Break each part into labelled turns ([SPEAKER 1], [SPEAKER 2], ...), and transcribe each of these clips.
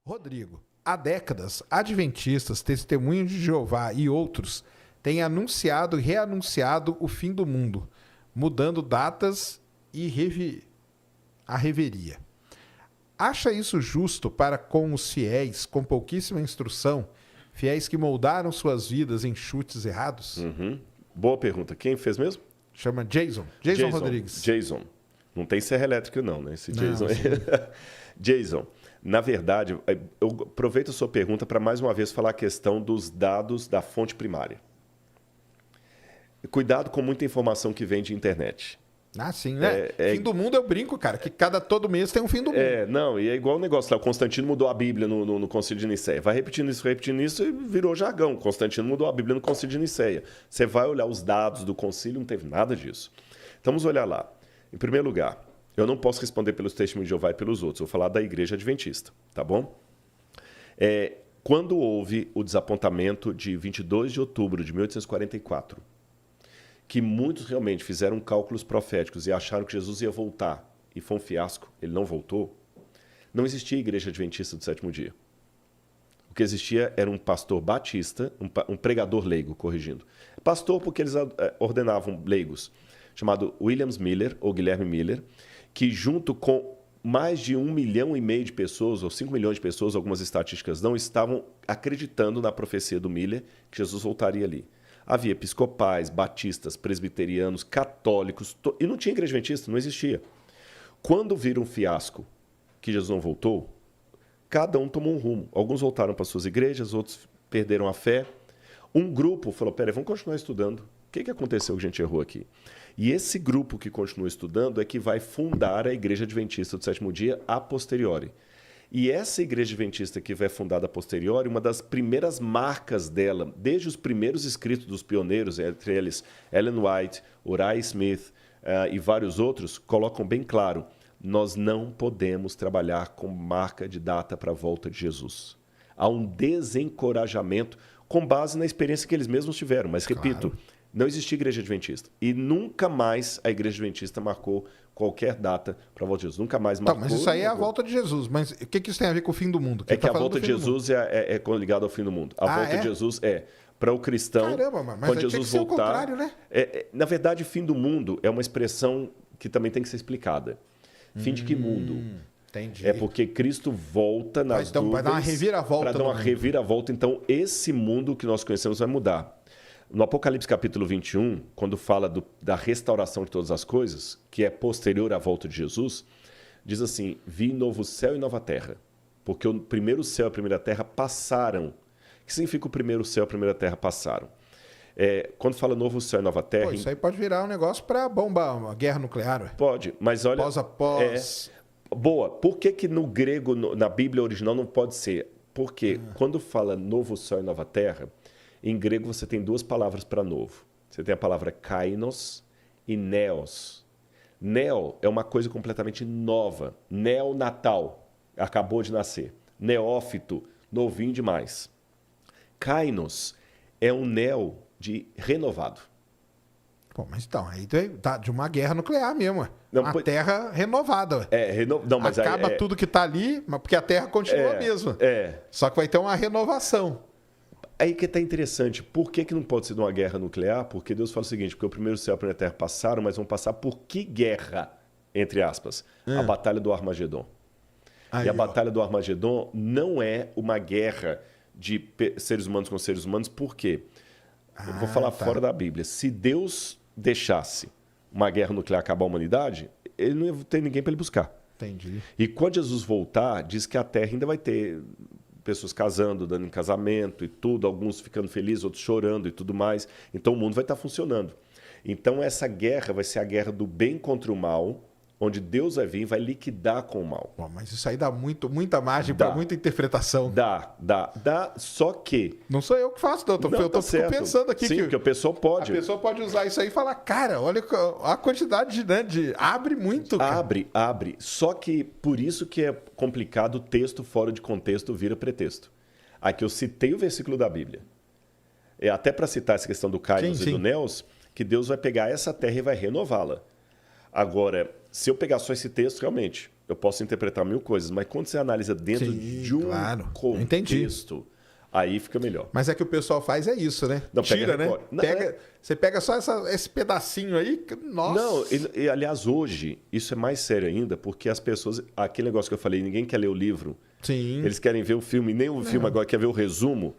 [SPEAKER 1] Rodrigo, há décadas, adventistas, testemunhos de Jeová e outros têm anunciado e reanunciado o fim do mundo, mudando datas e a reveria. Acha isso justo para com os fiéis com pouquíssima instrução, fiéis que moldaram suas vidas em chutes errados?
[SPEAKER 2] Boa pergunta. Quem fez mesmo?
[SPEAKER 1] Chama Jason Rodrigues.
[SPEAKER 2] Jason. Não tem serra elétrica não, né? Esse Jason.
[SPEAKER 1] Não,
[SPEAKER 2] Jason, na verdade, eu aproveito a sua pergunta para mais uma vez falar a questão dos dados da fonte primária. Cuidado com muita informação que vem de internet.
[SPEAKER 1] Ah, sim, né? Fim do mundo eu brinco, cara, que todo mês tem um fim do mundo.
[SPEAKER 2] Não, e é igual o negócio lá, o Constantino mudou a Bíblia no Concílio de Nicéia. Vai repetindo isso e virou jargão. O Constantino mudou a Bíblia no Concílio de Nicéia. Você vai olhar os dados do concílio, não teve nada disso. Então vamos olhar lá. Em primeiro lugar, eu não posso responder pelos testemunhos de Jeová e pelos outros. Eu vou falar da Igreja Adventista, tá bom? Quando houve o desapontamento de 22 de outubro de 1844, que muitos realmente fizeram cálculos proféticos e acharam que Jesus ia voltar, e foi um fiasco, ele não voltou, não existia Igreja Adventista do Sétimo Dia. O que existia era um pastor batista, um pregador leigo, corrigindo. Pastor porque eles ordenavam leigos, chamado Williams Miller, ou Guilherme Miller, que junto com mais de 1,5 milhão de pessoas, ou 5 milhões de pessoas, algumas estatísticas não, estavam acreditando na profecia do Miller, que Jesus voltaria ali. Havia episcopais, batistas, presbiterianos, católicos, e não tinha igreja adventista, não existia. Quando viram um fiasco que Jesus não voltou, cada um tomou um rumo. Alguns voltaram para suas igrejas, outros perderam a fé. Um grupo falou, peraí, vamos continuar estudando. O que aconteceu que a gente errou aqui? E esse grupo que continua estudando é que vai fundar a Igreja Adventista do Sétimo Dia a posteriori. E essa Igreja Adventista que vai fundada a posteriori, uma das primeiras marcas dela, desde os primeiros escritos dos pioneiros, entre eles Ellen White, Uriah Smith e vários outros, colocam bem claro, nós não podemos trabalhar com marca de data para a volta de Jesus. Há um desencorajamento com base na experiência que eles mesmos tiveram. Mas, repito, não existia Igreja Adventista. E nunca mais a Igreja Adventista marcou qualquer data para a volta de Jesus. Nunca mais marcou.
[SPEAKER 1] Mas isso aí é a volta de Jesus. Mas o que isso tem a ver com o fim do mundo?
[SPEAKER 2] Que a volta de Jesus é ligada ao fim do mundo. A volta de Jesus para o cristão.
[SPEAKER 1] Caramba, mas
[SPEAKER 2] quando Jesus voltar,
[SPEAKER 1] o contrário, né?
[SPEAKER 2] Na verdade, fim do mundo é uma expressão que também tem que ser explicada. Fim de que mundo?
[SPEAKER 1] Entendi.
[SPEAKER 2] É porque Cristo volta nas nuvens.
[SPEAKER 1] Vai dar uma reviravolta.
[SPEAKER 2] Para dar uma reviravolta. Então, esse mundo que nós conhecemos vai mudar. No Apocalipse capítulo 21, quando fala da restauração de todas as coisas, que é posterior à volta de Jesus, diz assim, vi novo céu e nova terra, porque o primeiro céu e a primeira terra passaram. O que significa o primeiro céu e a primeira terra passaram? Quando fala novo céu e nova terra...
[SPEAKER 1] isso aí pode virar um negócio para bomba, uma guerra nuclear, ué.
[SPEAKER 2] Pode, mas olha...
[SPEAKER 1] Após.
[SPEAKER 2] Boa. Por que no grego, na Bíblia original, não pode ser? Porque quando fala novo céu e nova terra... Em grego você tem duas palavras para novo. Você tem a palavra kainos e neos. Neo é uma coisa completamente nova. Neonatal, acabou de nascer. Neófito, novinho demais. Kainos é um neo de renovado.
[SPEAKER 1] Pô, mas então, aí tá de uma guerra nuclear mesmo. Terra renovada.
[SPEAKER 2] Mas
[SPEAKER 1] acaba tudo que tá ali, porque a Terra continua a mesma. Só que vai ter uma renovação.
[SPEAKER 2] Aí que está interessante. Por que não pode ser de uma guerra nuclear? Porque Deus fala o seguinte, porque o primeiro céu e a primeira terra passaram, mas vão passar por que guerra? Entre aspas. A Batalha do Armagedon. E a Batalha do Armagedon não é uma guerra de seres humanos com seres humanos. Por quê? Eu vou falar fora da Bíblia. Se Deus deixasse uma guerra nuclear acabar a humanidade, ele não ia ter ninguém para ele buscar.
[SPEAKER 1] Entendi.
[SPEAKER 2] E quando Jesus voltar, diz que a Terra ainda vai ter... pessoas casando, dando em casamento e tudo, alguns ficando felizes, outros chorando e tudo mais. Então o mundo vai estar funcionando. Então essa guerra vai ser a guerra do bem contra o mal, onde Deus vai vir e vai liquidar com o mal.
[SPEAKER 1] Bom, mas isso aí dá muita margem para muita interpretação.
[SPEAKER 2] Dá. Só que...
[SPEAKER 1] Não sou eu que faço, não. Eu tô pensando aqui.
[SPEAKER 2] Sim, que a pessoa pode.
[SPEAKER 1] A pessoa pode usar isso aí e falar, cara, olha a quantidade de... Abre muito, cara.
[SPEAKER 2] Abre. Só que por isso que é complicado o texto fora de contexto vira pretexto. Aqui eu citei o versículo da Bíblia. Até para citar essa questão do Kainos e do Neos, que Deus vai pegar essa terra e vai renová-la. Agora, se eu pegar só esse texto, realmente, eu posso interpretar 1000 coisas, mas quando você analisa dentro de um contexto, aí fica melhor.
[SPEAKER 1] Mas é que o pessoal faz isso, né?
[SPEAKER 2] Não,
[SPEAKER 1] tira, né? Você pega só esse pedacinho aí, nossa.
[SPEAKER 2] Não, aliás, hoje, isso é mais sério ainda, porque as pessoas... Aquele negócio que eu falei, ninguém quer ler o livro.
[SPEAKER 1] Sim.
[SPEAKER 2] Eles querem ver o filme, nem o filme agora quer ver o resumo.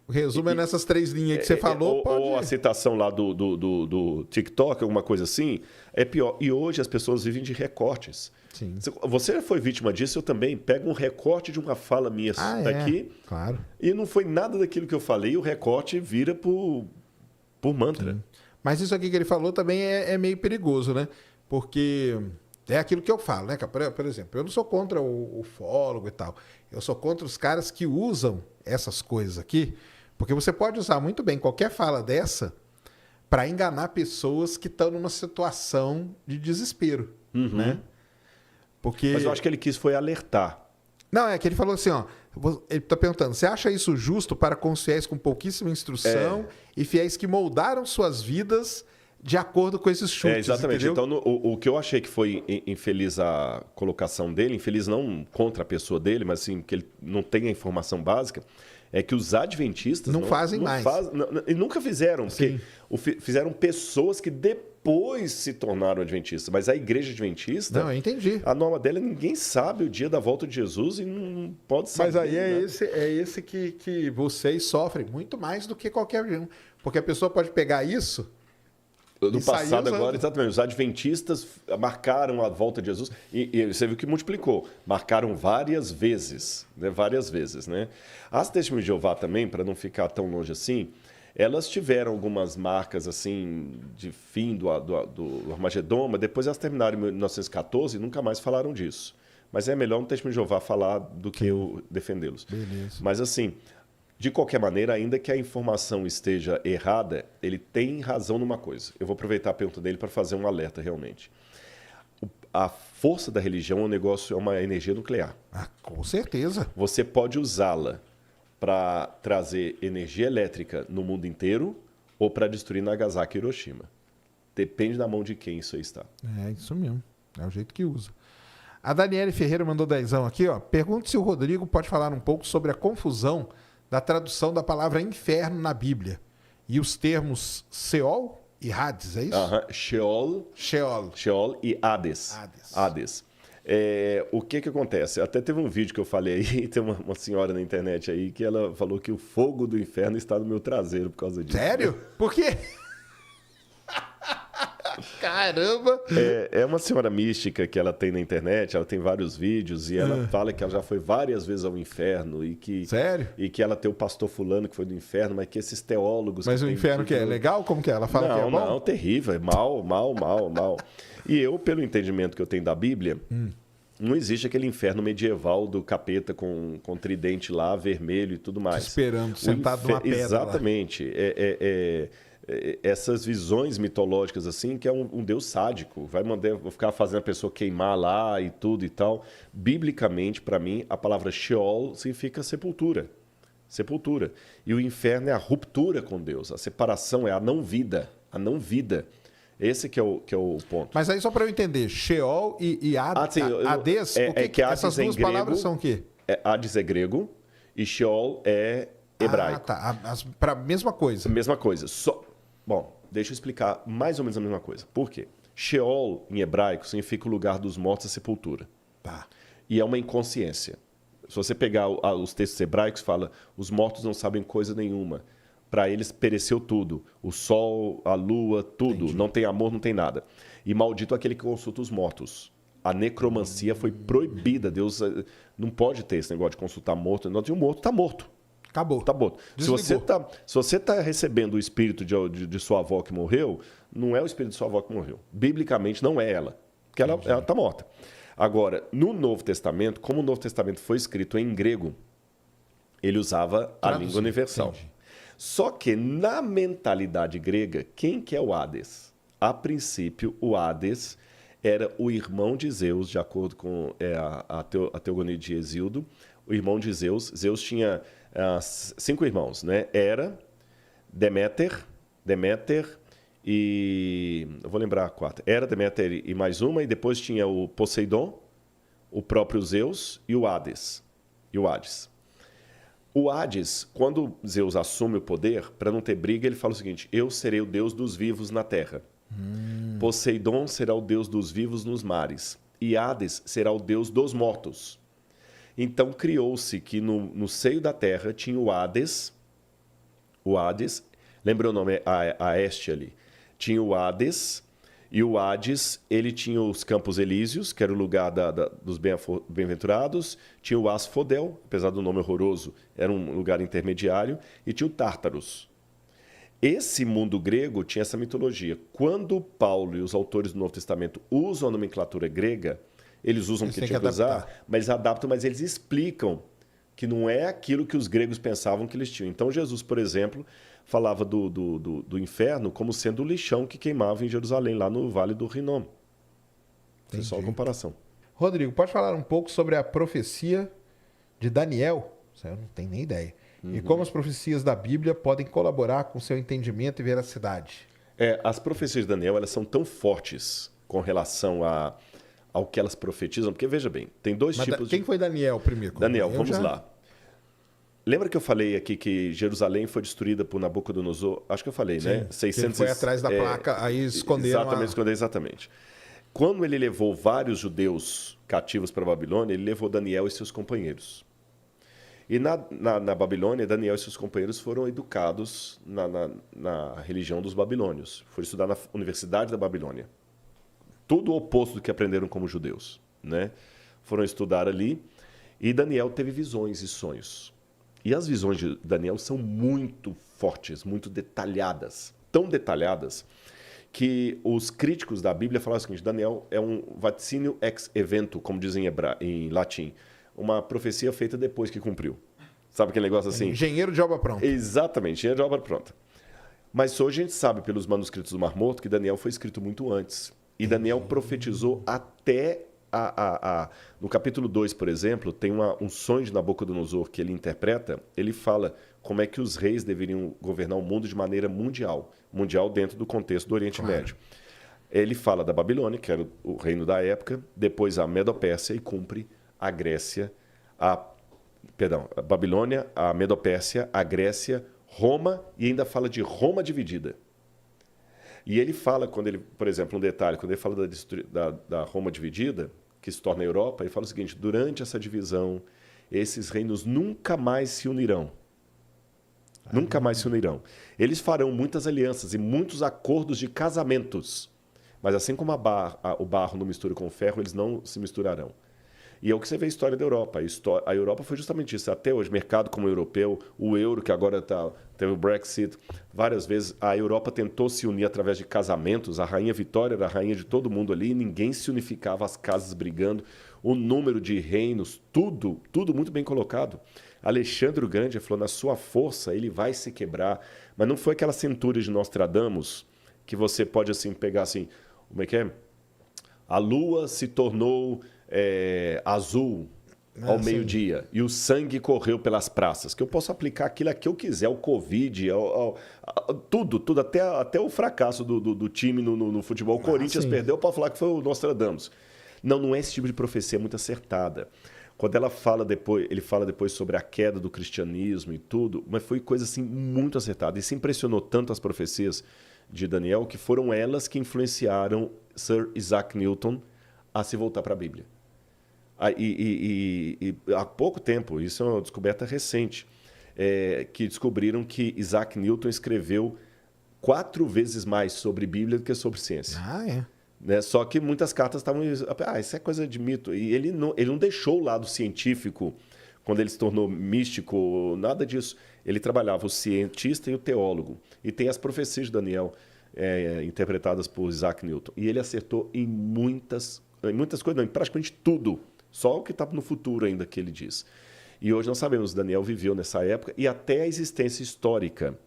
[SPEAKER 1] O resumo é nessas 3 linhas que você falou.
[SPEAKER 2] Ou a citação lá do TikTok, alguma coisa assim, é pior. E hoje as pessoas vivem de recortes.
[SPEAKER 1] Sim.
[SPEAKER 2] Você já foi vítima disso, eu também. Pego um recorte de uma fala minha daqui,
[SPEAKER 1] claro.
[SPEAKER 2] E não foi nada daquilo que eu falei, e o recorte vira por mantra.
[SPEAKER 1] Sim. Mas isso aqui que ele falou também é meio perigoso, né? Porque é aquilo que eu falo, né? Por exemplo, eu não sou contra o ufólogo e tal. Eu sou contra os caras que usam essas coisas aqui, porque você pode usar muito bem qualquer fala dessa para enganar pessoas que estão numa situação de desespero, né? Porque...
[SPEAKER 2] Mas eu acho que ele quis foi alertar.
[SPEAKER 1] Não, é que ele falou assim, ó, ele está perguntando, você acha isso justo para com os fiéis com pouquíssima instrução e fiéis que moldaram suas vidas de acordo com esses chutes?
[SPEAKER 2] Exatamente.
[SPEAKER 1] Entendeu?
[SPEAKER 2] Então, o que eu achei que foi infeliz a colocação dele, infeliz não contra a pessoa dele, mas assim, que ele não tem a informação básica, é que os adventistas
[SPEAKER 1] não fazem mais.
[SPEAKER 2] E nunca fizeram, porque fizeram pessoas que depois se tornaram adventistas. Mas a igreja adventista,
[SPEAKER 1] não, eu entendi.
[SPEAKER 2] A norma dela, ninguém sabe o dia da volta de Jesus e não pode saber.
[SPEAKER 1] Mas aí é esse que vocês sofrem muito mais do que qualquer um. Porque a pessoa pode pegar isso...
[SPEAKER 2] No passado agora, exatamente, os adventistas marcaram a volta de Jesus e você viu que multiplicou, marcaram várias vezes, né? Várias vezes, né? As Testemunhas de Jeová também, para não ficar tão longe assim, elas tiveram algumas marcas assim de fim do Armagedon, mas depois elas terminaram em 1914 e nunca mais falaram disso. Mas é melhor no Testemunho de Jeová falar do que eu defendê-los.
[SPEAKER 1] Beleza.
[SPEAKER 2] Mas assim... De qualquer maneira, ainda que a informação esteja errada, ele tem razão numa coisa. Eu vou aproveitar a pergunta dele para fazer um alerta realmente. A força da religião é uma energia nuclear.
[SPEAKER 1] Ah, com certeza.
[SPEAKER 2] Você pode usá-la para trazer energia elétrica no mundo inteiro ou para destruir Nagasaki e Hiroshima. Depende da mão de quem isso aí está.
[SPEAKER 1] É isso mesmo. É o jeito que usa. A Daniele Ferreira mandou 10 aqui, ó. Pergunta se o Rodrigo pode falar um pouco sobre a confusão da tradução da palavra inferno na Bíblia. E os termos Seol e Hades, é isso?
[SPEAKER 2] Sheol e Hades. Hades. O que acontece? Até teve um vídeo que eu falei aí, tem uma senhora na internet aí que ela falou que o fogo do inferno está no meu traseiro por causa disso.
[SPEAKER 1] Sério? Por quê? Caramba!
[SPEAKER 2] É uma senhora mística que ela tem na internet, ela tem vários vídeos e ela fala que ela já foi várias vezes ao inferno e que...
[SPEAKER 1] Sério?
[SPEAKER 2] E que ela tem o pastor fulano que foi do inferno, mas que esses teólogos...
[SPEAKER 1] Mas o inferno que é legal? Como que é? Ela fala que é bom?
[SPEAKER 2] Não, terrível, é mal. E eu, pelo entendimento que eu tenho da Bíblia... Não existe aquele inferno medieval do capeta com tridente lá, vermelho e tudo mais.
[SPEAKER 1] Esperando, sentado numa pedra.
[SPEAKER 2] Exatamente. Essas visões mitológicas assim, que é um Deus sádico, vai ficar fazendo a pessoa queimar lá e tudo e tal. Biblicamente, para mim, a palavra Sheol significa sepultura. Sepultura. E o inferno é a ruptura com Deus, a separação, é a não-vida. A não-vida. Esse que é o ponto.
[SPEAKER 1] Mas aí só para eu entender, Sheol e Hades, essas duas palavras são o quê?
[SPEAKER 2] Hades é grego e Sheol é hebraico.
[SPEAKER 1] Para a mesma coisa.
[SPEAKER 2] Mesma coisa. Bom, deixa eu explicar mais ou menos a mesma coisa. Por quê? Sheol, em hebraico, significa o lugar dos mortos, a sepultura.
[SPEAKER 1] Tá.
[SPEAKER 2] E é uma inconsciência. Se você pegar os textos hebraicos, fala, os mortos não sabem coisa nenhuma. Para eles pereceu tudo. O sol, a lua, tudo. Entendi. Não tem amor, não tem nada. E maldito aquele que consulta os mortos. A necromancia foi proibida. Deus não pode ter esse negócio de consultar morto. E o morto está morto.
[SPEAKER 1] Acabou.
[SPEAKER 2] Tá morto. Se você está recebendo o espírito de sua avó que morreu, não é o espírito de sua avó que morreu. Biblicamente, não é ela. Porque ela está morta. Agora, no Novo Testamento, como o Novo Testamento foi escrito em grego, ele usava a língua universal. Entendi. Só que na mentalidade grega, quem que é o Hades? A princípio, o Hades era o irmão de Zeus, de acordo com a teogonia de Hesíodo. O irmão de Zeus. Zeus tinha 5 irmãos, né? Hera, Deméter e... Eu vou lembrar a 4. Hera, Deméter e mais uma. E depois tinha o Poseidon, o próprio Zeus e o Hades. O Hades, quando Zeus assume o poder, para não ter briga, ele fala o seguinte: eu serei o deus dos vivos na terra. Poseidon será o deus dos vivos nos mares. E Hades será o deus dos mortos. Então criou-se que no seio da terra tinha o Hades, lembra o nome, a este ali. Tinha o Hades, e o Hades, ele tinha os Campos Elíseos, que era o lugar dos bem-aventurados, tinha o Asfodel, apesar do nome horroroso, era um lugar intermediário, e tinha o Tártaros. Esse mundo grego tinha essa mitologia. Quando Paulo e os autores do Novo Testamento usam a nomenclatura grega, eles usam o que tinha que usar, mas eles adaptam, mas eles explicam que não é aquilo que os gregos pensavam que eles tinham. Então, Jesus, por exemplo, falava do inferno como sendo o lixão que queimava em Jerusalém, lá no Vale do Rinom. É só uma comparação.
[SPEAKER 1] Rodrigo, pode falar um pouco sobre a profecia de Daniel? Eu não tenho nem ideia. E como as profecias da Bíblia podem colaborar com seu entendimento e veracidade?
[SPEAKER 2] As profecias de Daniel, elas são tão fortes com relação ao que elas profetizam, porque, veja bem, tem dois tipos...
[SPEAKER 1] Quem foi Daniel primeiro?
[SPEAKER 2] Daniel, vamos lá. Lembra que eu falei aqui que Jerusalém foi destruída por Nabucodonosor? Acho que eu falei,
[SPEAKER 1] sim,
[SPEAKER 2] né? 600,
[SPEAKER 1] ele foi atrás da placa, aí esconderam
[SPEAKER 2] Exatamente. Quando ele levou vários judeus cativos para a Babilônia, ele levou Daniel e seus companheiros. E na Babilônia, Daniel e seus companheiros foram educados na religião dos babilônios. Foram estudar na Universidade da Babilônia. Tudo o oposto do que aprenderam como judeus, né? Foram estudar ali e Daniel teve visões e sonhos. E as visões de Daniel são muito fortes, muito detalhadas. Tão detalhadas que os críticos da Bíblia falaram o seguinte: Daniel é um vaticínio ex evento, como dizem em latim. Uma profecia feita depois que cumpriu. Sabe aquele negócio assim?
[SPEAKER 1] Engenheiro de obra pronta.
[SPEAKER 2] Exatamente, engenheiro de obra pronta. Mas hoje a gente sabe pelos manuscritos do Mar Morto que Daniel foi escrito muito antes. E Daniel profetizou até no capítulo 2, por exemplo, tem um sonho de Nabucodonosor que ele interpreta. Ele fala como é que os reis deveriam governar o mundo de maneira mundial. Mundial dentro do contexto do Oriente Médio. Ele fala da Babilônia, que era o reino da época, depois a Medo-Pérsia e cumpre a Grécia, a Babilônia, a Medo-Pérsia, a Grécia, Roma, e ainda fala de Roma dividida. E ele fala, por exemplo, um detalhe, quando ele fala da Roma dividida, que se torna a Europa, ele fala o seguinte: durante essa divisão, esses reinos nunca mais se unirão. Nunca mais se unirão. Eles farão muitas alianças e muitos acordos de casamentos, mas assim como o barro não mistura com o ferro, eles não se misturarão. E é o que você vê a história da Europa. A Europa foi justamente isso. Até hoje, mercado como o europeu, o euro, que agora teve o Brexit, várias vezes a Europa tentou se unir através de casamentos. A Rainha Vitória era a rainha de todo mundo ali, e ninguém se unificava, as casas brigando, o número de reinos, tudo muito bem colocado. Alexandre o Grande falou: na sua força ele vai se quebrar. Mas não foi aquela centúria de Nostradamus que você pode assim pegar assim, como é que é? A lua se tornou azul ao meio-dia e o sangue correu pelas praças, que eu posso aplicar aquilo a que eu quiser, o Covid, tudo, até o fracasso do time no futebol. O Corinthians perdeu, pode falar que foi o Nostradamus. Não é esse tipo de profecia muito acertada. Quando ele fala depois sobre a queda do cristianismo e tudo, mas foi coisa assim muito acertada. E se impressionou tanto as profecias de Daniel que foram elas que influenciaram Sir Isaac Newton a se voltar para a Bíblia. E há pouco tempo, isso é uma descoberta recente, que descobriram que Isaac Newton escreveu 4 vezes mais sobre Bíblia do que sobre ciência. Né? Só que muitas cartas estavam... isso é coisa de mito. E ele não deixou o lado científico quando ele se tornou místico, nada disso. Ele trabalhava o cientista e o teólogo. E tem as profecias de Daniel interpretadas por Isaac Newton. E ele acertou em muitas coisas, não, em praticamente tudo. Só o que está no futuro ainda que ele diz. E hoje nós sabemos que Daniel viveu nessa época e até a existência histórica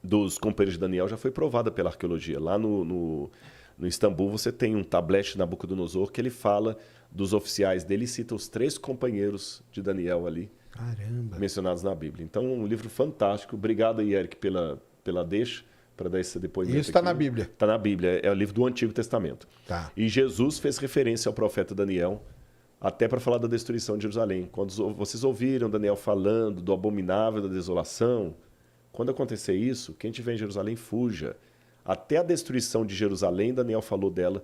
[SPEAKER 2] dos companheiros de Daniel já foi provada pela arqueologia. Lá no Istambul você tem um tablete de Nabucodonosor que ele fala dos oficiais dele e cita os 3 companheiros de Daniel ali.
[SPEAKER 1] Caramba.
[SPEAKER 2] Mencionados na Bíblia. Então, um livro fantástico. Obrigado aí, Eric, pela deixa, para dar esse depoimento.
[SPEAKER 1] Isso está na Bíblia?
[SPEAKER 2] Está na Bíblia. É o livro do Antigo Testamento.
[SPEAKER 1] Tá.
[SPEAKER 2] E Jesus fez referência ao profeta Daniel até para falar da destruição de Jerusalém. Quando vocês ouviram Daniel falando do abominável da desolação, quando acontecer isso, quem estiver em Jerusalém, fuja. Até a destruição de Jerusalém, Daniel falou dela,